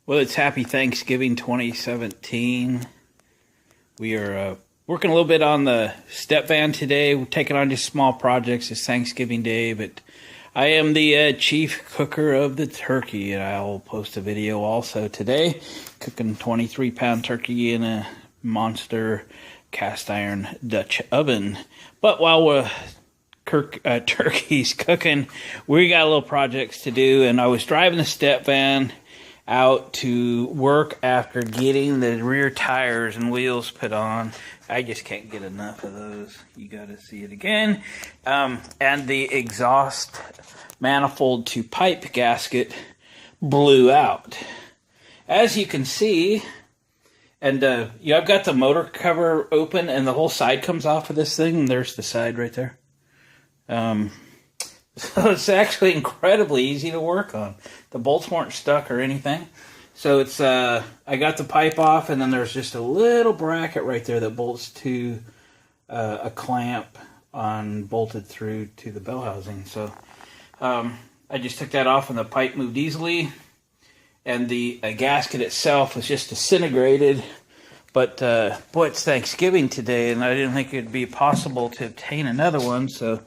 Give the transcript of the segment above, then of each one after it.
Well, it's Happy Thanksgiving 2017. We are working a little bit on the Stepvan today. We're taking on just small projects. It's Thanksgiving Day, but I am the chief cooker of the turkey, and I'll post a video also today, cooking 23-pound turkey in a monster cast iron Dutch oven. But while turkey's cooking, we got a little projects to do, and I was driving the Stepvan out to work after getting the rear tires and wheels put on. I just can't get enough of those. You got to see it again. And the exhaust manifold to pipe gasket blew out. As you can see, and I've got the motor cover open and the whole side comes off of this thing. And there's the side right there. So it's actually incredibly easy to work on. The bolts weren't stuck or anything. So it's I got the pipe off, and then there's just a little bracket right there that bolts to a clamp bolted through to the bell housing. So I just took that off, and the pipe moved easily. And the gasket itself was just disintegrated. But boy, it's Thanksgiving today, and I didn't think it'd be possible to obtain another one. So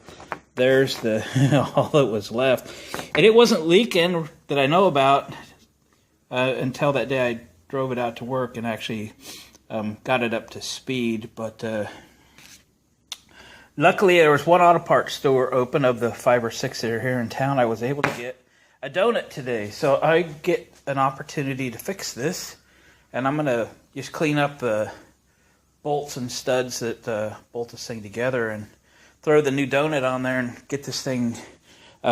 there's the all that was left, and it wasn't leaking that I know about until that day I drove it out to work and actually got it up to speed. But luckily there was one auto parts store open of the 5 or 6 that are here in town. I was able to get a donut today, so I get an opportunity to fix this, and I'm gonna just clean up the bolts and studs that bolt this thing together and throw the new donut on there and get this thing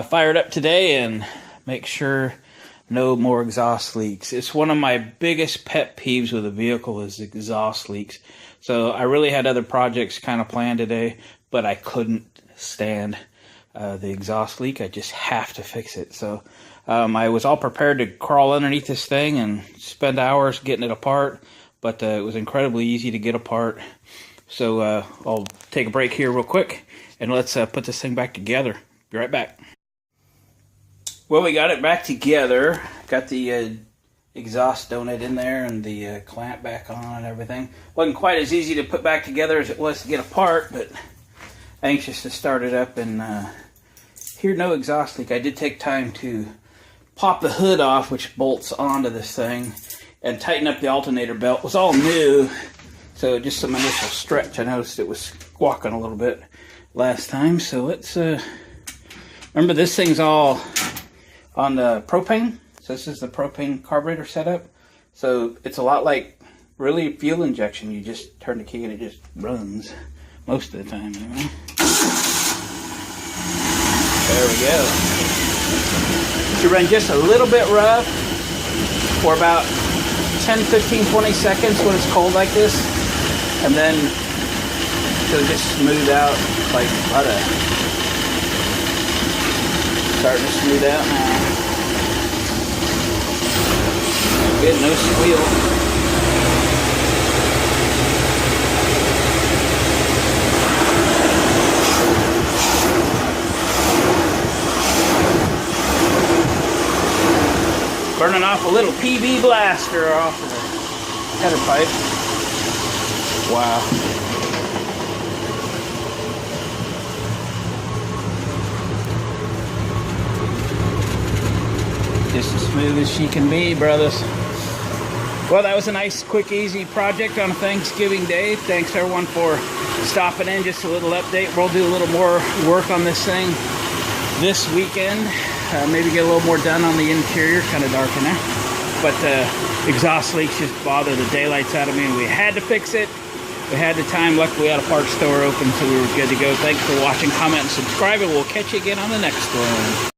fired up today and make sure no more exhaust leaks. It's one of my biggest pet peeves with a vehicle is exhaust leaks. So I really had other projects kind of planned today, but I couldn't stand the exhaust leak. I just have to fix it. So I was all prepared to crawl underneath this thing and spend hours getting it apart, but it was incredibly easy to get apart. So I'll take a break here real quick, and let's put this thing back together. Be right back. Well, we got it back together. Got the exhaust donut in there and the clamp back on and everything. Wasn't quite as easy to put back together as it was to get apart, but anxious to start it up and hear no exhaust leak. I did take time to pop the hood off, which bolts onto this thing, and tighten up the alternator belt. It was all new. So just some initial stretch. I noticed it was squawking a little bit last time. So let's remember, this thing's all on the propane. So this is the propane carburetor setup. So it's a lot like really fuel injection. You just turn the key and it just runs most of the time. Anyway. There we go. You run just a little bit rough for about 10, 15, 20 seconds when it's cold like this. And then it'll just smooth out like butter. Starting to smooth out now. Good, no squeal. Burning off a little PB blaster off of the header pipe. Wow. Just as smooth as she can be, brothers. Well, that was a nice, quick, easy project on a Thanksgiving Day. Thanks everyone for stopping in. Just a little update. We'll do a little more work on this thing this weekend. Maybe get a little more done on the interior. Kind of dark in there. But exhaust leaks just bother the daylights out of me, and we had to fix it. We had the time. Luckily, we had a parts store open, so we were good to go. Thanks for watching, comment, and subscribe, and we'll catch you again on the next one.